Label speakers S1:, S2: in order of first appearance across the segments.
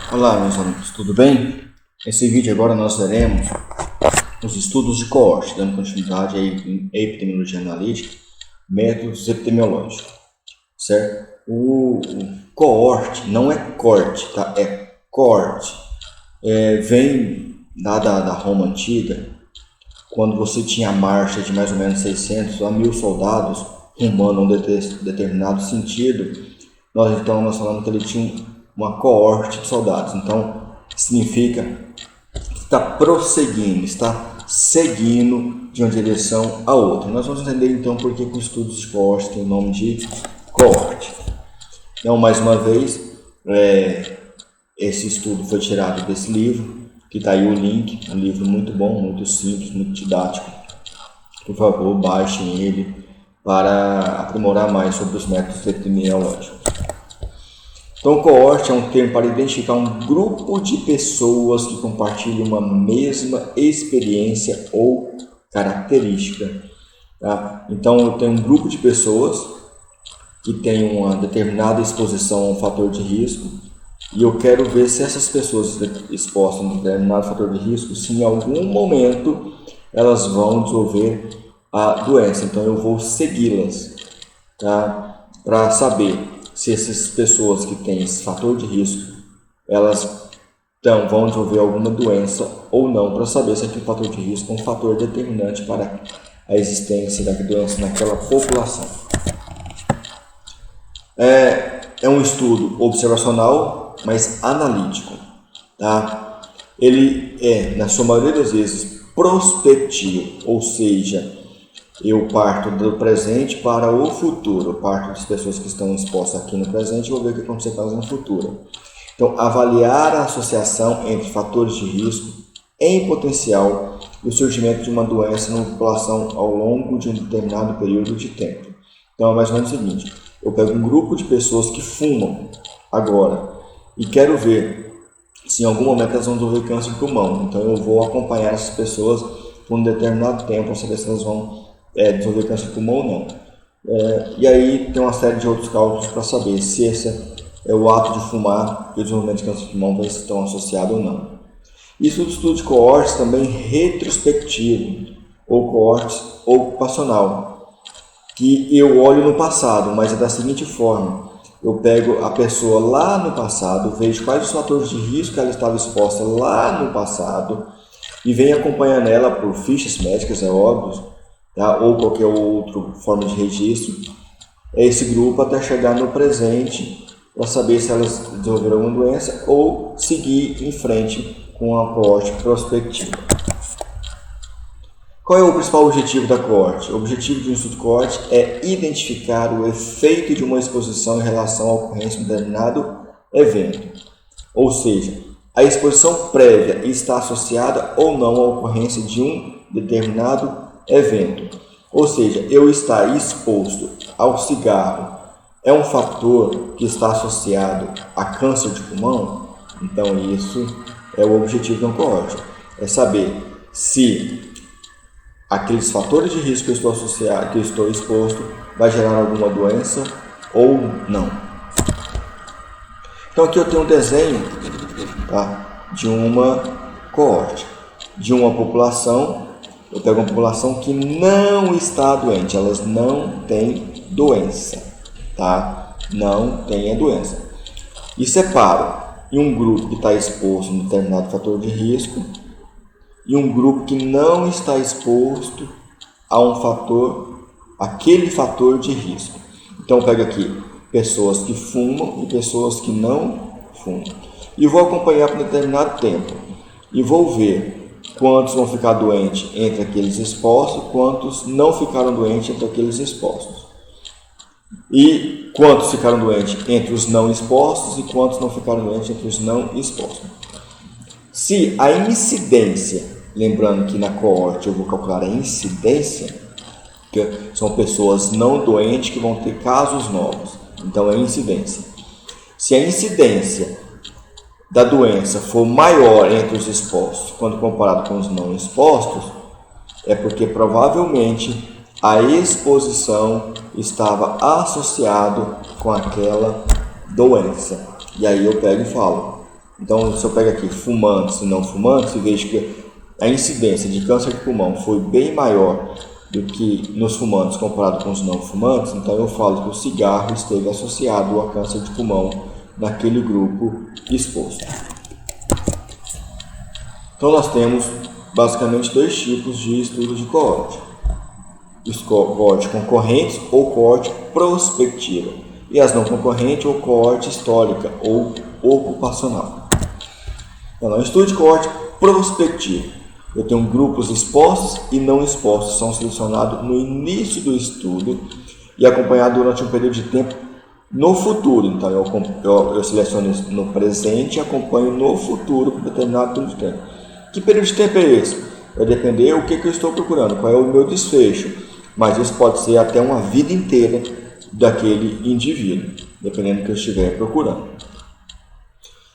S1: Olá, meus amigos, tudo bem? Nesse vídeo agora nós veremos os estudos de coorte, dando continuidade à epidemiologia analítica, métodos epidemiológicos, certo? O coorte não é corte, tá? É coorte. Vem da Roma Antiga, quando você tinha a marcha de mais ou menos 600 a 1000 soldados rumando a um determinado sentido. Nós falamos que ele tinha uma coorte de soldados, então significa que está prosseguindo, está seguindo de uma direção a outra. Nós vamos entender então por que os estudos de coorte tem o nome de coorte. Então, mais uma vez, esse estudo foi tirado desse livro, que está aí o link, um livro muito bom, muito simples, muito didático. Por favor, baixem ele para aprimorar mais sobre os métodos epidemiológicos. Então, coorte é um termo para identificar um grupo de pessoas que compartilham uma mesma experiência ou característica. Tá? Então, eu tenho um grupo de pessoas que tem uma determinada exposição a um fator de risco e eu quero ver se essas pessoas expostas a um determinado fator de risco, se em algum momento elas vão desenvolver a doença. Então, eu vou segui-las, tá? Para saber se essas pessoas que têm esse fator de risco, elas vão desenvolver alguma doença ou não, para saber se aquele fator de risco é um fator determinante para a existência da doença naquela população. É um estudo observacional, mas analítico. Tá? Ele é, na sua maioria das vezes, prospectivo, ou seja, eu parto do presente para o futuro. Eu parto das pessoas que estão expostas aqui no presente e vou ver o que acontecer com elas no futuro. Então, avaliar a associação entre fatores de risco em potencial e o surgimento de uma doença na população ao longo de um determinado período de tempo. Então, é mais ou menos o seguinte: eu pego um grupo de pessoas que fumam agora e quero ver se em algum momento elas vão desenvolver câncer de pulmão. Então, eu vou acompanhar essas pessoas por um determinado tempo para saber se elas vão desenvolver câncer de pulmão ou não. E aí tem uma série de outros cálculos para saber se esse é o ato de fumar e o desenvolvimento de câncer de pulmão vai estar associado ou não. Isso do estudo de coortes também retrospectivo, ou coortes ocupacional, que eu olho no passado, mas é da seguinte forma: eu pego a pessoa lá no passado, vejo quais os fatores de risco que ela estava exposta lá no passado e venho acompanhando ela por fichas médicas, é óbvio, tá? Ou qualquer outra forma de registro, esse grupo até chegar no presente para saber se elas desenvolveram alguma doença ou seguir em frente com a coorte prospectiva. Qual é o principal objetivo da coorte? O objetivo de um estudo de coorte é identificar o efeito de uma exposição em relação à ocorrência de um determinado evento. Ou seja, a exposição prévia está associada ou não à ocorrência de um determinado evento. Ou seja, eu estar exposto ao cigarro é um fator que está associado a câncer de pulmão? Então isso é o objetivo de uma coorte, é saber se aqueles fatores de risco que eu estou associado, que eu estou exposto, vai gerar alguma doença ou não. Então aqui eu tenho um desenho, tá, de uma coorte, de uma população. Eu pego uma população que não está doente, elas não têm doença, tá? Não tem a doença. E separo em um grupo que está exposto a um determinado fator de risco e um grupo que não está exposto a um fator, aquele fator de risco. Então eu pego aqui pessoas que fumam e pessoas que não fumam. E vou acompanhar por um determinado tempo e vou ver quantos vão ficar doentes entre aqueles expostos, quantos não ficaram doentes entre aqueles expostos. E quantos ficaram doentes entre os não expostos e quantos não ficaram doentes entre os não expostos. Se a incidência, lembrando que na coorte eu vou calcular a incidência, que são pessoas não doentes que vão ter casos novos, então é a incidência. Se a incidência da doença for maior entre os expostos quando comparado com os não expostos, é porque provavelmente a exposição estava associado com aquela doença. E aí eu pego e falo, Então, se eu pego aqui fumantes e não fumantes, e vejo que a incidência de câncer de pulmão foi bem maior do que nos fumantes comparado com os não fumantes, então eu falo que o cigarro esteve associado a câncer de pulmão naquele grupo exposto. Então nós temos basicamente dois tipos de estudos de coorte. Os coorte concorrentes ou coorte prospectiva, e as não concorrentes ou coorte histórica ou ocupacional. Então, no estudo de coorte prospectivo, eu tenho grupos expostos e não expostos, são selecionados no início do estudo e acompanhados durante um período de tempo no futuro. Então, eu seleciono no presente e acompanho no futuro por determinado período de tempo. Que período de tempo é esse? Vai depender o que eu estou procurando, qual é o meu desfecho, mas isso pode ser até uma vida inteira daquele indivíduo, dependendo do que eu estiver procurando.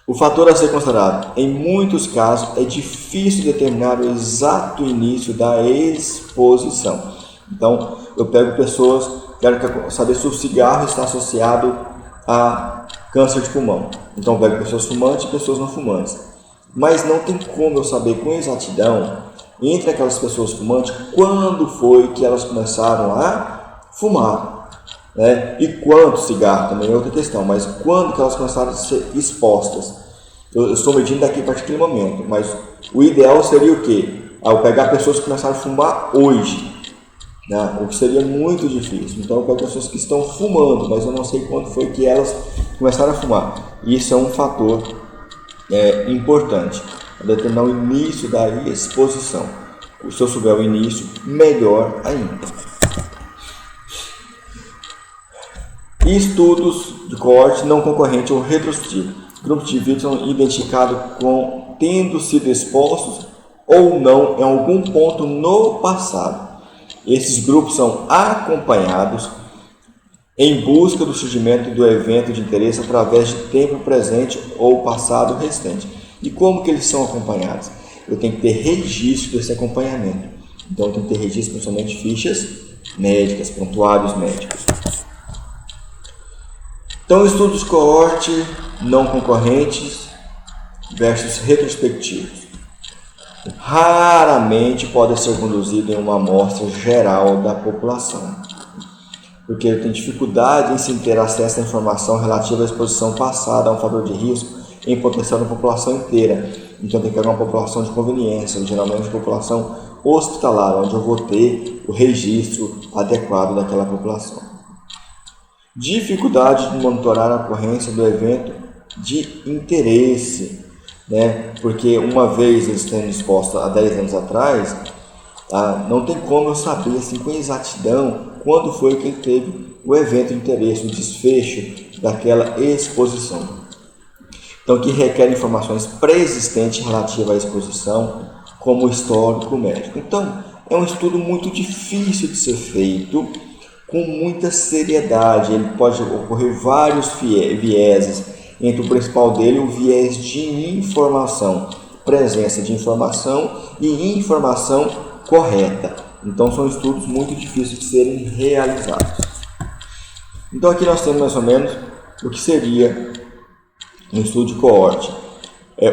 S1: O fator a ser considerado, em muitos casos, é difícil determinar o exato início da exposição. Então, eu pego pessoas, quero saber se o cigarro está associado a câncer de pulmão. Então, eu pego pessoas fumantes e pessoas não fumantes. Mas não tem como eu saber com exatidão, entre aquelas pessoas fumantes, quando foi que elas começaram a fumar. Né? E quanto cigarro também é outra questão, mas quando que elas começaram a ser expostas? Eu estou medindo daqui para aquele momento, mas o ideal seria o quê? Eu pegar pessoas que começaram a fumar hoje, né? O que seria muito difícil. Então eu pego pessoas que estão fumando, mas eu não sei quando foi que elas começaram a fumar. Isso é um fator importante, determinar o início da exposição. Se eu souber o início, melhor ainda. E estudos de coorte não concorrente ou retrospectivo. Grupos de indivíduos são identificados com tendo sido expostos ou não em algum ponto no passado. Esses grupos são acompanhados em busca do surgimento do evento de interesse através de tempo presente ou passado recente. E como que eles são acompanhados? Eu tenho que ter registro desse acompanhamento. Então eu tenho que ter registro principalmente fichas médicas, prontuários médicos. Então, estudos de coorte não concorrentes versus retrospectivos. Raramente podem ser conduzidos em uma amostra geral da população, porque ele tem dificuldade em se ter acesso à informação relativa à exposição passada a um fator de risco em potencial da população inteira. Então, tem que haver uma população de conveniência, geralmente população hospitalar, onde eu vou ter o registro adequado daquela população. Dificuldade de monitorar a ocorrência do evento de interesse, né? Porque uma vez eles tendo exposto há 10 anos atrás, não tem como eu saber assim, com exatidão quando foi que ele teve o evento de interesse, o desfecho daquela exposição. Então, que requer informações pré-existentes relativas à exposição, como o histórico médico. Então, é um estudo muito difícil de ser feito, com muita seriedade. Ele pode ocorrer vários vieses, entre o principal dele o viés de informação, presença de informação e informação correta. Então são estudos muito difíceis de serem realizados. Então aqui nós temos mais ou menos o que seria um estudo de coorte,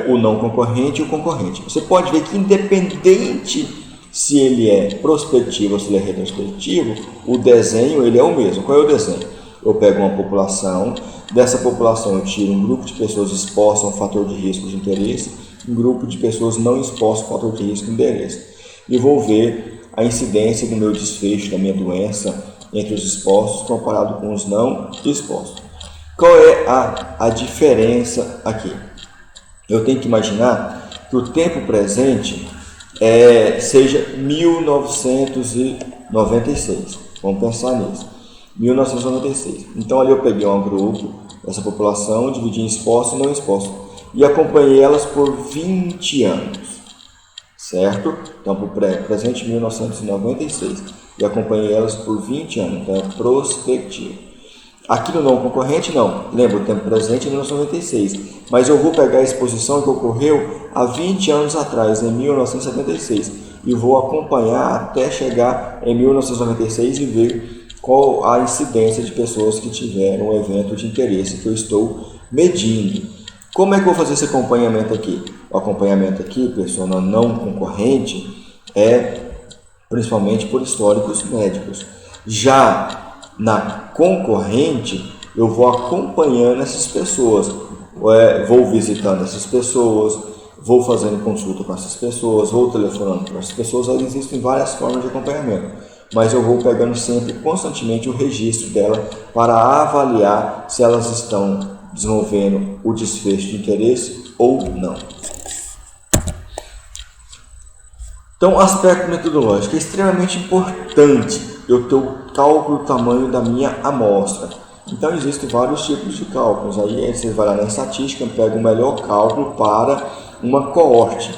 S1: o não concorrente e o concorrente. Você pode ver que independente se ele é prospectivo ou se ele é retrospectivo, o desenho ele é o mesmo. Qual é o desenho? Eu pego uma população, dessa população eu tiro um grupo de pessoas expostas a um fator de risco de interesse, um grupo de pessoas não expostas a um fator de risco de interesse. E vou ver a incidência do meu desfecho, da minha doença, entre os expostos comparado com os não expostos. Qual é a diferença aqui? Eu tenho que imaginar que o tempo presente seja 1996. Vamos pensar nisso. 1996. Então ali eu peguei um grupo dessa população, dividi em expostos e não expostos e acompanhei elas por 20 anos. Certo? Então para o presente 1996 e acompanhei elas por 20 anos. Então é prospectivo. Aqui no não concorrente não, lembra, o tempo presente é 1996, mas eu vou pegar a exposição que ocorreu há 20 anos atrás, em 1976, e vou acompanhar até chegar em 1996 e ver qual a incidência de pessoas que tiveram um evento de interesse que eu estou medindo. Como é que eu vou fazer esse acompanhamento aqui? O acompanhamento aqui, persona não concorrente, é principalmente por históricos médicos. Já na concorrente, eu vou acompanhando essas pessoas, vou visitando essas pessoas, vou fazendo consulta com essas pessoas, vou telefonando com essas pessoas. Existem várias formas de acompanhamento, mas eu vou pegando sempre constantemente o registro dela para avaliar se elas estão desenvolvendo o desfecho de interesse ou não. Então, o aspecto metodológico é extremamente importante eu ter o cálculo do tamanho da minha amostra. Então, existem vários tipos de cálculos. Aí você vai lá na estatística, pega o melhor cálculo para uma coorte.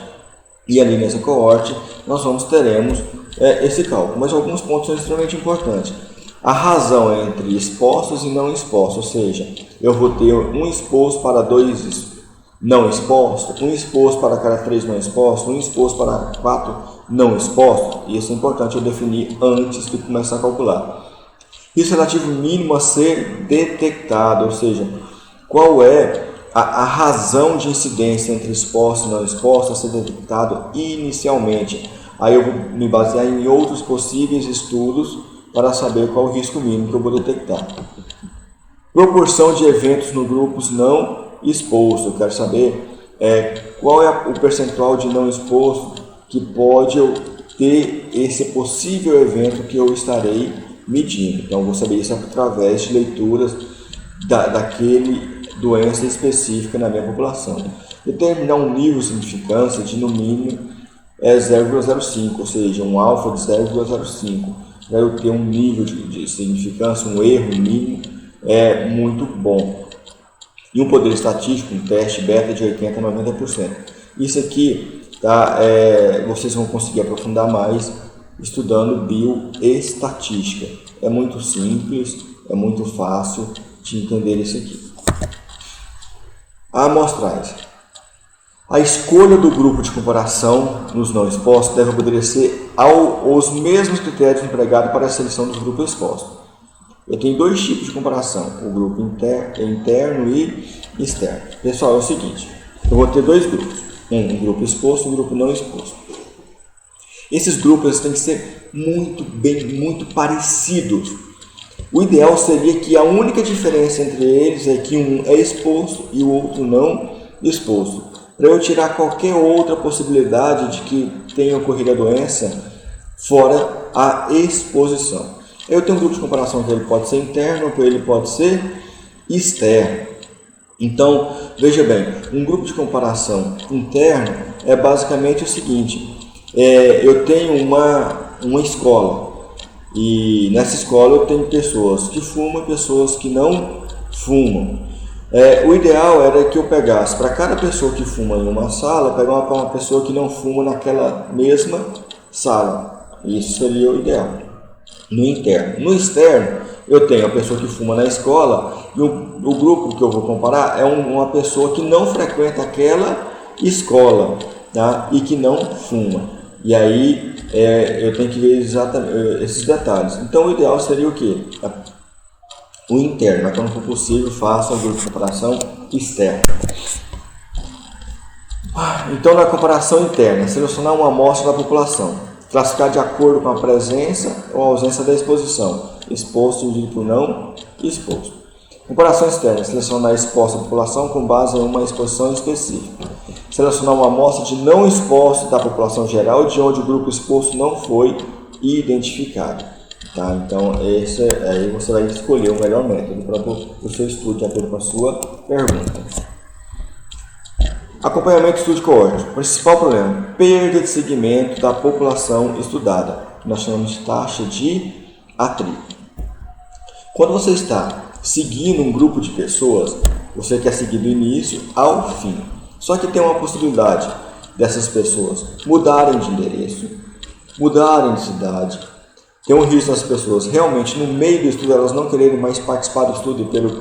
S1: E ali nessa coorte, nós teremos esse cálculo. Mas alguns pontos são extremamente importantes. A razão entre expostos e não expostos, ou seja, eu vou ter um exposto para 2 não expostos, um exposto para cada 3 não expostos, um exposto para 4 não expostos. Isso é importante eu definir antes de começar a calcular. Risco relativo mínimo a ser detectado, ou seja, qual é a razão de incidência entre exposto e não exposto a ser detectado inicialmente. Aí eu vou me basear em outros possíveis estudos para saber qual o risco mínimo que eu vou detectar. Proporção de eventos no grupos não exposto. Eu quero saber qual é o percentual de não exposto que pode eu ter esse possível evento que eu estarei medindo. Então, eu vou saber isso através de leituras daquele doença específica na minha população. Determinar um nível de significância de no mínimo 0,05, ou seja, um alfa de 0,05. Para eu ter um nível de significância, um erro mínimo, é muito bom. E um poder estatístico, um teste beta de 80% a 90%. Isso aqui, tá, vocês vão conseguir aprofundar mais estudando bioestatística. É muito simples, é muito fácil de entender isso aqui. A amostragem. A escolha do grupo de comparação nos não expostos deve obedecer aos mesmos critérios empregados para a seleção dos grupos expostos. Eu tenho 2 tipos de comparação, o grupo interno e externo. Pessoal, é o seguinte, eu vou ter 2 grupos, um grupo exposto e um grupo não exposto. Esses grupos têm que ser muito parecidos. O ideal seria que a única diferença entre eles é que um é exposto e o outro não exposto. Para eu tirar qualquer outra possibilidade de que tenha ocorrido a doença fora a exposição. Eu tenho um grupo de comparação que ele pode ser interno ou ele pode ser externo. Então, veja bem, um grupo de comparação interno é basicamente o seguinte, eu tenho uma escola e nessa escola eu tenho pessoas que fumam e pessoas que não fumam. O ideal era que eu pegasse para cada pessoa que fuma em uma sala, pegar uma pessoa que não fuma naquela mesma sala. Isso seria o ideal. No interno. No externo, eu tenho a pessoa que fuma na escola e o grupo que eu vou comparar é uma pessoa que não frequenta aquela escola, tá? E que não fuma. E aí eu tenho que ver exatamente esses detalhes. Então o ideal seria o quê? O interno, mas quando for possível, faça o grupo de comparação externo. Então, na comparação interna, selecionar uma amostra da população, classificar de acordo com a presença ou ausência da exposição, exposto dividido por não exposto. Comparação externa, selecionar a exposta da população com base em uma exposição específica. Selecionar uma amostra de não exposto da população geral, de onde o grupo exposto não foi identificado. Tá? Então, aí você vai escolher o melhor método para o seu estudo, de acordo com a sua pergunta. Acompanhamento e estudo de coorte. Principal problema, perda de segmento da população estudada, que nós chamamos de taxa de atrito. Quando você está seguindo um grupo de pessoas, você quer seguir do início ao fim. Só que tem uma possibilidade dessas pessoas mudarem de endereço, mudarem de cidade. Tem um risco das pessoas realmente no meio do estudo elas não quererem mais participar do estudo e pelos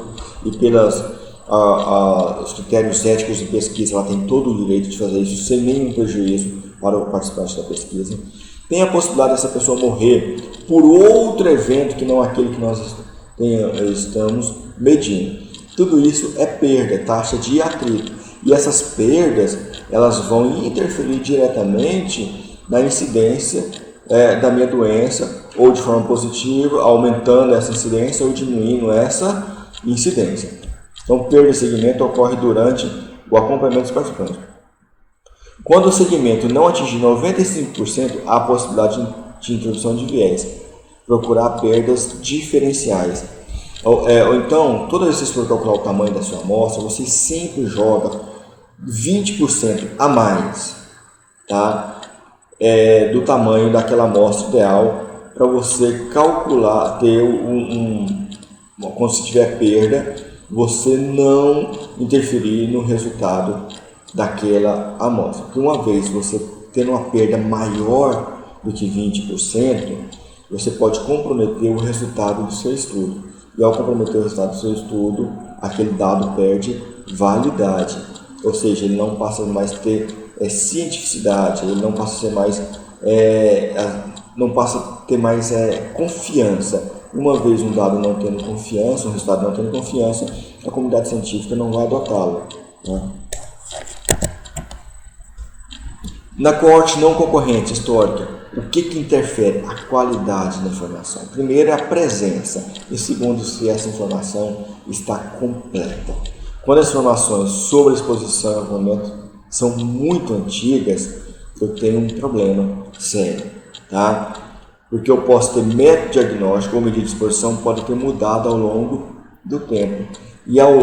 S1: critérios éticos de pesquisa, ela tem todo o direito de fazer isso sem nenhum prejuízo para o participante da pesquisa. Tem a possibilidade dessa pessoa morrer por outro evento que não aquele que nós estamos medindo. Tudo isso é perda, taxa de atrito. E essas perdas, elas vão interferir diretamente na incidência da minha doença, ou de forma positiva, aumentando essa incidência ou diminuindo essa incidência. Então, perda de segmento ocorre durante o acompanhamento dos participantes. Quando o segmento não atingir 95%, há a possibilidade de introdução de viés. Procurar perdas diferenciais. Ou então, toda vez que vocês for calcular o tamanho da sua amostra, você sempre joga 20% a mais, tá? Do tamanho daquela amostra ideal, para você calcular, ter quando você tiver perda, você não interferir no resultado daquela amostra. Porque uma vez você tendo uma perda maior do que 20%, você pode comprometer o resultado do seu estudo. E ao comprometer o resultado do seu estudo, aquele dado perde validade. Ou seja, ele não passa mais a ter cientificidade, ele não passa a ser mais, não passa a ter mais confiança. Uma vez um dado não tendo confiança, um resultado não tendo confiança, a comunidade científica não vai adotá-lo, né? Na coorte não concorrente histórica, o que interfere? A qualidade da informação. Primeiro é a presença e segundo, se essa informação está completa. Quando as informações sobre a exposição e armazenamento são muito antigas, eu tenho um problema sério, tá? Porque eu posso ter método diagnóstico ou medida de exposição pode ter mudado ao longo do tempo.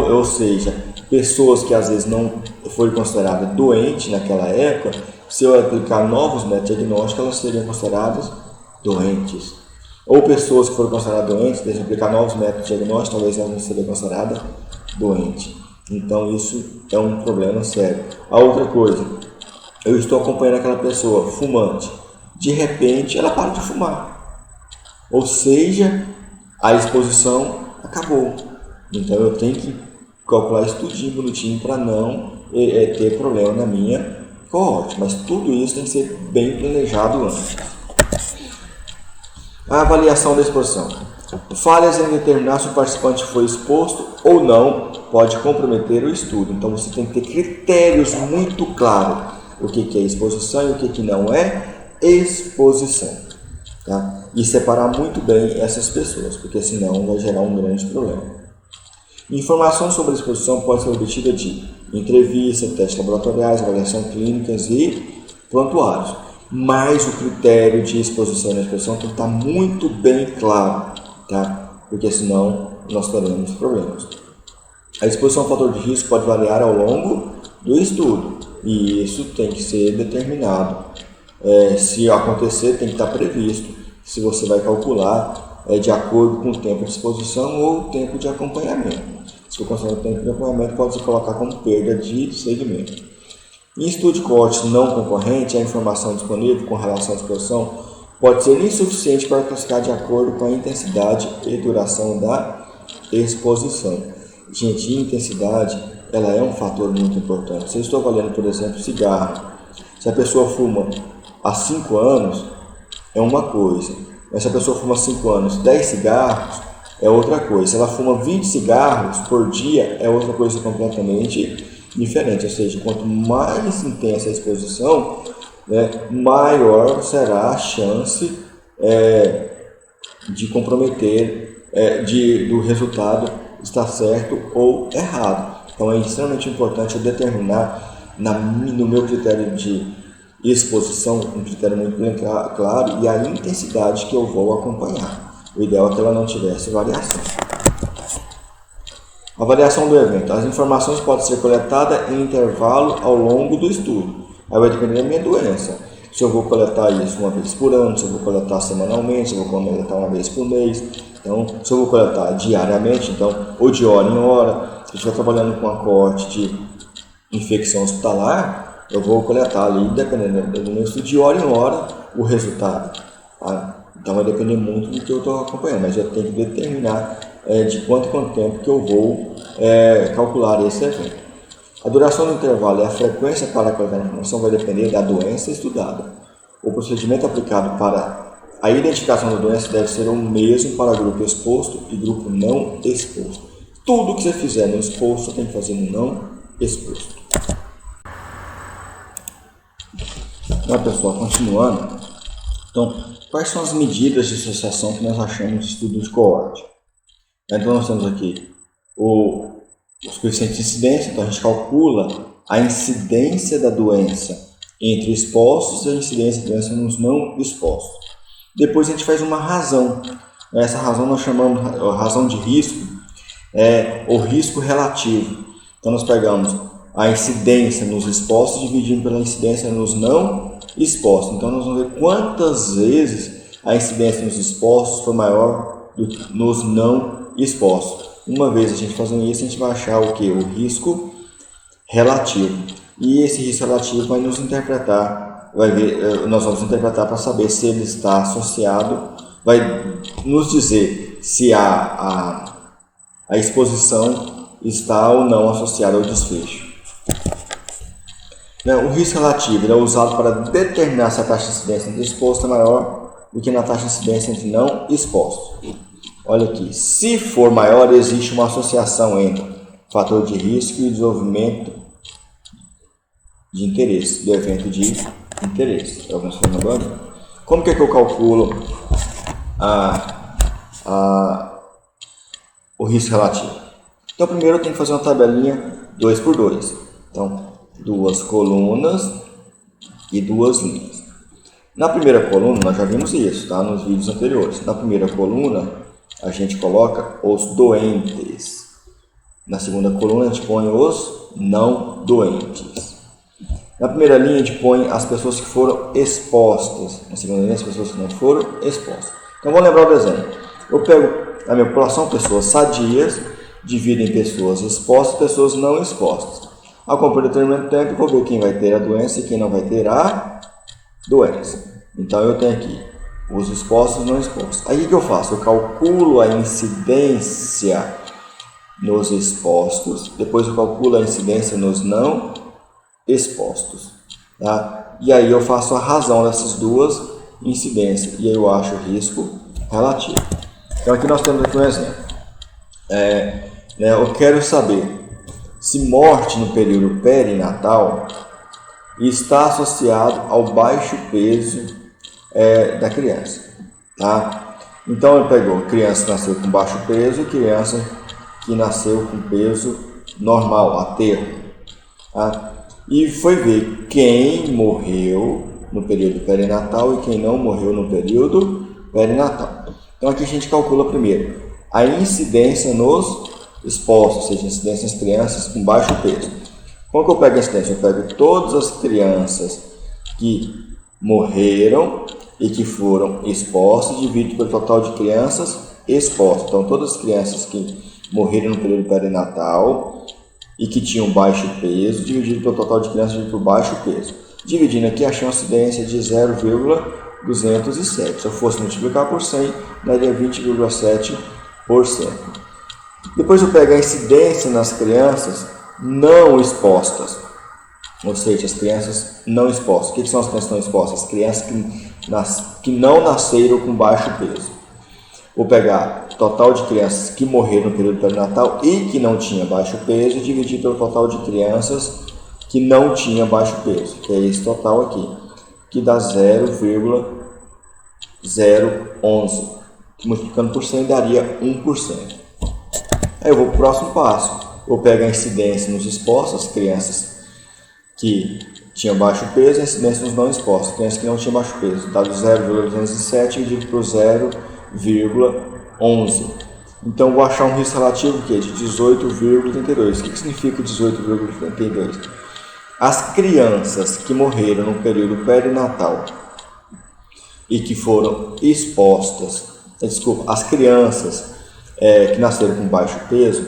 S1: Ou seja, pessoas que às vezes não foram consideradas doentes naquela época, se eu aplicar novos métodos diagnósticos, elas seriam consideradas doentes. Ou pessoas que foram consideradas doentes, se eu aplicar novos métodos diagnósticos, talvez elas não seriam consideradas doentes. Então isso é um problema sério. A outra coisa, eu estou acompanhando aquela pessoa fumante, de repente ela para de fumar, ou seja, a exposição acabou. Então eu tenho que calcular isso tudinho bonitinho para não ter problema na minha coorte, mas tudo isso tem que ser bem planejado antes. A avaliação da exposição. Falhas em determinar se o participante foi exposto ou não pode comprometer o estudo. Então você tem que ter critérios muito claros. O que é exposição e o que não é exposição. Tá? E separar muito bem essas pessoas, porque senão vai gerar um grande problema. Informação sobre a exposição pode ser obtida de entrevista, testes laboratoriais, avaliação clínicas e prontuários. Mas o critério de exposição e exposição tem que estar muito bem claro, tá? Porque senão nós teremos problemas. A exposição ao fator de risco pode variar ao longo do estudo e isso tem que ser determinado. Se acontecer, tem que estar previsto. Se você vai calcular de acordo com o tempo de exposição ou o tempo de acompanhamento. Se for considerado o tempo de acompanhamento, pode se colocar como perda de segmento. Em estudo de coorte não concorrente, a informação disponível com relação à exposição pode ser insuficiente para classificar de acordo com a intensidade e duração da exposição. Gente, intensidade ela é um fator muito importante. Se eu estou avaliando, por exemplo, cigarro, se a pessoa fuma há 5 anos, é uma coisa. Mas se a pessoa fuma há 5 anos 10 cigarros, é outra coisa. Se ela fuma 20 cigarros por dia, é outra coisa completamente diferente. Ou seja, quanto mais intensa a exposição, maior será a chance de comprometer, do resultado estar certo ou errado. Então é extremamente importante eu determinar no meu critério de exposição, um critério muito bem claro, e a intensidade que eu vou acompanhar. O ideal é que ela não tivesse variação. Avaliação do evento. As informações podem ser coletadas em intervalo ao longo do estudo. Aí vai depender da minha doença. Se eu vou coletar isso uma vez por ano, se eu vou coletar semanalmente, se eu vou coletar uma vez por mês. Então, se eu vou coletar diariamente, então, ou de hora em hora. Se eu estiver trabalhando com a coorte de infecção hospitalar, eu vou coletar ali, dependendo do meu estudo, de hora em hora, o resultado. Tá? Então vai depender muito do que eu estou acompanhando, mas eu tenho que determinar de quanto tempo que eu vou calcular esse evento. A duração do intervalo e a frequência para a coletar a informação vai depender da doença estudada. O procedimento aplicado para a identificação da doença deve ser o mesmo para grupo exposto e grupo não exposto. Tudo que você fizer no exposto, você tem que fazer no não exposto. Então, pessoal, continuando. Então, quais são as medidas de associação que nós achamos no estudo de coorte? Então, nós temos aqui os coeficientes de incidência. Então, a gente calcula a incidência da doença entre expostos e a incidência da doença nos não expostos. Depois, a gente faz uma razão. Essa razão nós chamamos de razão de risco, o risco relativo. Então, nós pegamos a incidência nos expostos dividindo pela incidência nos não expostos. Então, nós vamos ver quantas vezes a incidência nos expostos foi maior do que nos não expostos. Uma vez a gente fazendo isso, a gente vai achar o que? O risco relativo. E esse risco relativo vai nos interpretar, nós vamos interpretar para saber se ele está associado, vai nos dizer se a exposição está ou não associada ao desfecho. O risco relativo é usado para determinar se a taxa de incidência entre exposto é maior do que na taxa de incidência entre não exposto. Olha aqui, se for maior, existe uma associação entre fator de risco e desenvolvimento de interesse, do evento de interesse. Como que eu calculo o risco relativo? Então, primeiro eu tenho que fazer uma tabelinha 2 por 2. Então, 2 colunas e 2 linhas. Na primeira coluna, nós já vimos isso, tá? Nos vídeos anteriores. Na primeira coluna, a gente coloca os doentes. Na segunda coluna, a gente põe os não doentes. Na primeira linha, a gente põe as pessoas que foram expostas. Na segunda linha, as pessoas que não foram expostas. Então, vamos lembrar o desenho. Eu pego a minha população, pessoas sadias, divido em pessoas expostas e pessoas não expostas. Ao compor determinado tempo, eu vou ver quem vai ter a doença e quem não vai ter a doença. Então, eu tenho aqui os expostos e não expostos. Aí, o que eu faço? Eu calculo a incidência nos expostos, depois eu calculo a incidência nos não expostos. Tá? E aí, eu faço a razão dessas duas incidências. E aí, eu acho o risco relativo. Então, aqui nós temos aqui um exemplo. Eu quero saber se morte no período perinatal está associado ao baixo peso da criança. Tá? Então, ele pegou criança que nasceu com baixo peso e criança que nasceu com peso normal, aterro. Tá? E foi ver quem morreu no período perinatal e quem não morreu no período perinatal. Então, aqui a gente calcula primeiro a incidência nos expostos, ou seja, incidência nas crianças com baixo peso. Como que eu pego a incidência? Eu pego todas as crianças que morreram e que foram expostas, divido pelo total de crianças expostas. Então, todas as crianças que morreram no período perinatal e que tinham baixo peso, dividido pelo total de crianças dividido por baixo peso. Dividindo aqui, achei uma incidência de 0,207. Se eu fosse multiplicar por 100, daria 20,7%. Depois eu pego a incidência nas crianças não expostas, ou seja, as crianças não expostas. O que são as crianças não expostas? As crianças que não nasceram com baixo peso. Vou pegar o total de crianças que morreram no período perinatal e que não tinha baixo peso e dividir pelo total de crianças que não tinha baixo peso, que é esse total aqui, que dá 0,011. Multiplicando por 100 daria 1%. Aí eu vou para o próximo passo. Eu pego a incidência nos expostos, as crianças que tinham baixo peso, e a incidência nos não expostos, crianças que não tinham baixo peso. Dá 0,207 dividido por 0,11. Então, eu vou achar um risco relativo de 18,32. O que significa 18,32? As crianças que morreram no período perinatal e que foram expostas, as crianças que nasceram com baixo peso,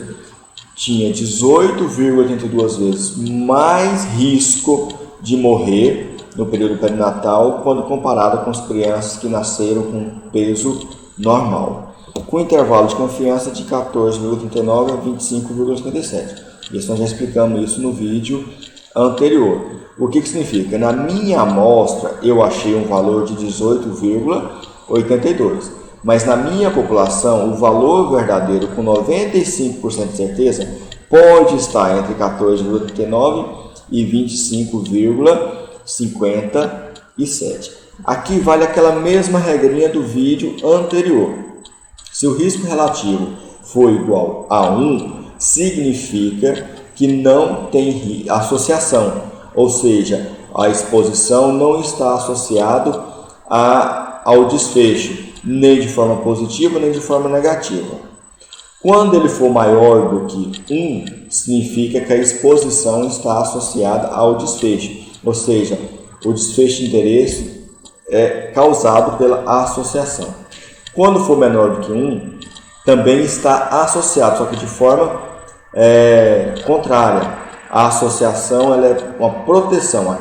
S1: tinha 18,82 vezes mais risco de morrer no período perinatal quando comparado com as crianças que nasceram com peso normal, com intervalo de confiança de 14,39 a 25,57. Isso nós já explicamos isso no vídeo anterior. O que significa? Na minha amostra eu achei um valor de 18,82, mas na minha população o valor verdadeiro com 95% de certeza pode estar entre 14,39 e 25,57. e 7. Aqui vale aquela mesma regrinha do vídeo anterior. Se o risco relativo for igual a 1, significa que não tem associação, ou seja, a exposição não está associada ao desfecho, nem de forma positiva nem de forma negativa. Quando ele for maior do que 1, significa que a exposição está associada ao desfecho, ou seja, o desfecho de interesse é causado pela associação. Quando for menor do que 1, também está associado, só que de forma contrária. A associação ela é uma proteção,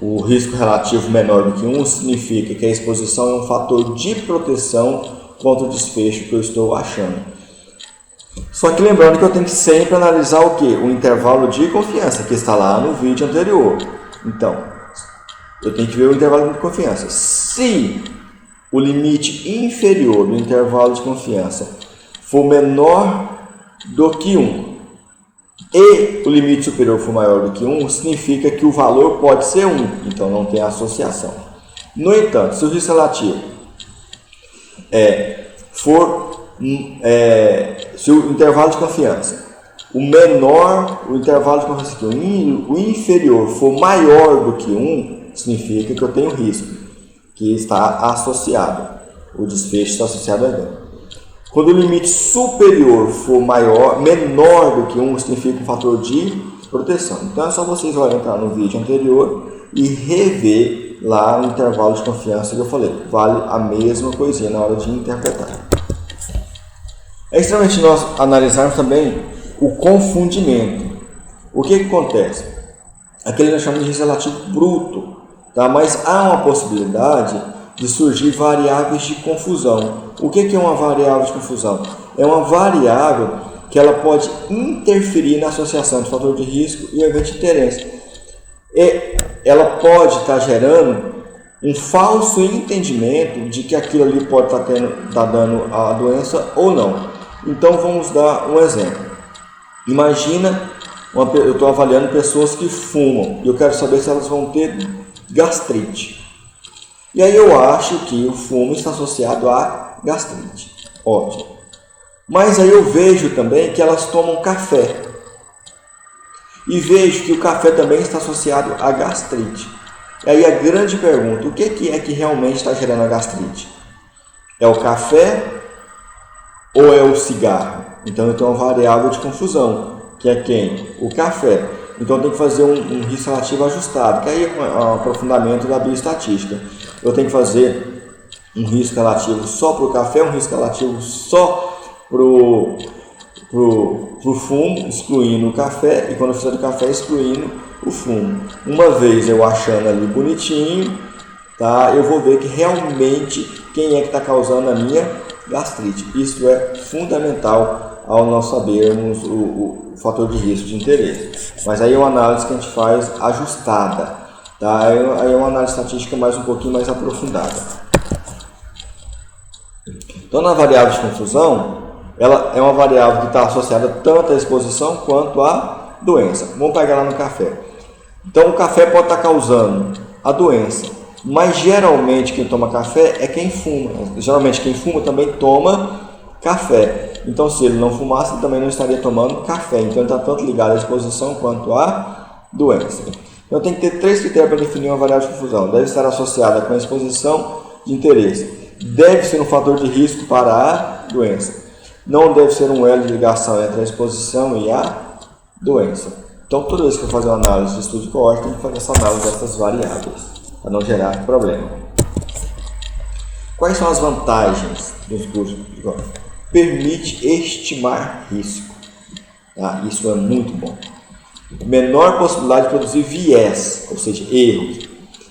S1: o risco relativo menor do que 1 significa que a exposição é um fator de proteção contra o desfecho que eu estou achando. Só que lembrando que eu tenho que sempre analisar o que? O intervalo de confiança, que está lá no vídeo anterior. Então, eu tenho que ver o intervalo de confiança. Se o limite inferior do intervalo de confiança for menor do que 1 e o limite superior for maior do que 1, significa que o valor pode ser 1, então não tem associação. No entanto, se o risco relativo se o intervalo de confiança, o intervalo de confiança que o inferior for maior do que 1, significa que eu tenho risco, que está associado, o desfecho está associado a dano. Quando o limite superior for menor do que 1, significa um fator de proteção. Então é só vocês entrar no vídeo anterior e rever lá o intervalo de confiança que eu falei. Vale a mesma coisinha na hora de interpretar. É extremamente nós analisarmos também o confundimento. O que acontece? Aquele nós chamamos de risco relativo bruto, tá? Mas há uma possibilidade de surgir variáveis de confusão. O que é uma variável de confusão? É uma variável que ela pode interferir na associação de fator de risco e evento de interesse. E ela pode estar gerando um falso entendimento de que aquilo ali pode estar dando a doença ou não. Então vamos dar um exemplo. Imagina, eu estou avaliando pessoas que fumam e eu quero saber se elas vão ter gastrite. E aí eu acho que o fumo está associado a gastrite. Ótimo. Mas aí eu vejo também que elas tomam café. E vejo que o café também está associado a gastrite. E aí a grande pergunta, o que é que realmente está gerando a gastrite? É o café ou é o cigarro? Então eu tenho uma variável de confusão, que é quem? O café. Então eu tenho que fazer um risco relativo ajustado, que aí é um aprofundamento da bioestatística. Eu tenho que fazer um risco relativo só para o café, um risco relativo só para o fumo, excluindo o café, e quando eu fizer do café, excluindo o fumo. Uma vez eu achando ali bonitinho, tá? Eu vou ver que realmente quem é que está causando a minha gastrite. Isso é fundamental ao nós sabermos o fator de risco de interesse. Mas aí é uma análise que a gente faz ajustada, tá? Aí é uma análise estatística um pouquinho mais aprofundada. Então, na variável de confusão, ela é uma variável que está associada tanto à exposição quanto à doença. Vamos pegar lá no café. Então, o café pode estar causando a doença, mas geralmente quem toma café é quem fuma. Geralmente quem fuma também toma café. Então, se ele não fumasse, ele também não estaria tomando café. Então, ele está tanto ligado à exposição quanto à doença. Então, tem que ter 3 critérios para definir uma variável de confusão. Deve estar associada com a exposição de interesse. Deve ser um fator de risco para a doença. Não deve ser um elo de ligação entre a exposição e a doença. Então, toda vez que eu fazer uma análise de estudo de coorte, tem que fazer essa análise dessas variáveis, para não gerar problema. Quais são as vantagens dos cursos de coorte? Permite estimar risco. Tá? Isso é muito bom. Menor possibilidade de produzir viés, ou seja, erros.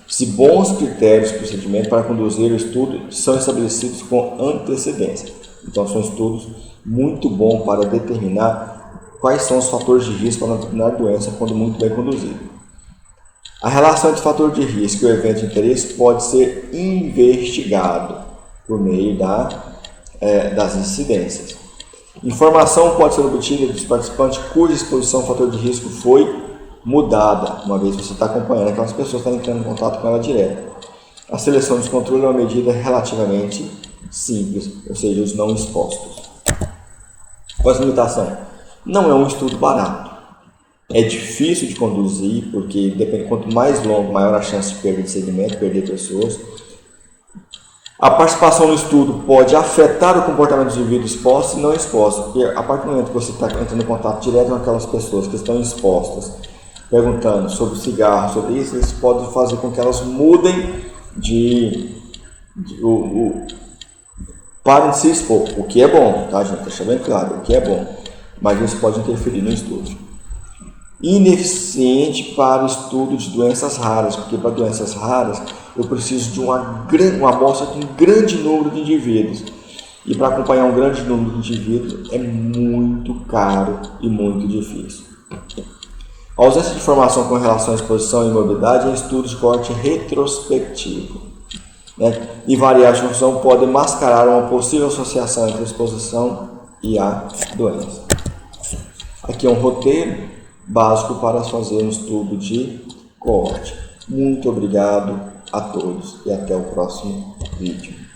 S1: Se bons critérios de procedimento para conduzir o estudo são estabelecidos com antecedência. Então, são estudos muito bons para determinar quais são os fatores de risco para uma determinada doença quando muito bem conduzido. A relação entre fator de risco e o evento de interesse pode ser investigado por meio das incidências. Informação pode ser obtida dos participantes cuja exposição ao fator de risco foi mudada, uma vez que você está acompanhando aquelas pessoas que estão entrando em contato com ela direto. A seleção de descontrole é uma medida relativamente simples, ou seja, os não expostos. Pós-limitação não é um estudo barato. É difícil de conduzir, porque quanto mais longo, maior a chance de perder de segmento, perder pessoas. A participação no estudo pode afetar o comportamento dos indivíduos expostos e não expostos, porque a partir do momento que você está entrando em contato direto com aquelas pessoas que estão expostas, perguntando sobre cigarro, sobre isso, eles podem fazer com que elas mudem parem de se expor, o que é bom, tá, gente? Deixa bem claro, o que é bom, mas isso pode interferir no estudo. Ineficiente para o estudo de doenças raras, porque para doenças raras eu preciso de uma amostra com um grande número de indivíduos. E para acompanhar um grande número de indivíduos é muito caro e muito difícil. A ausência de informação com relação à exposição e morbidade é estudo de corte retrospectivo, né? E variáveis de função podem mascarar uma possível associação entre a exposição e a doença. Aqui é um roteiro básico para fazer um estudo de coorte. Muito obrigado a todos e até o próximo vídeo.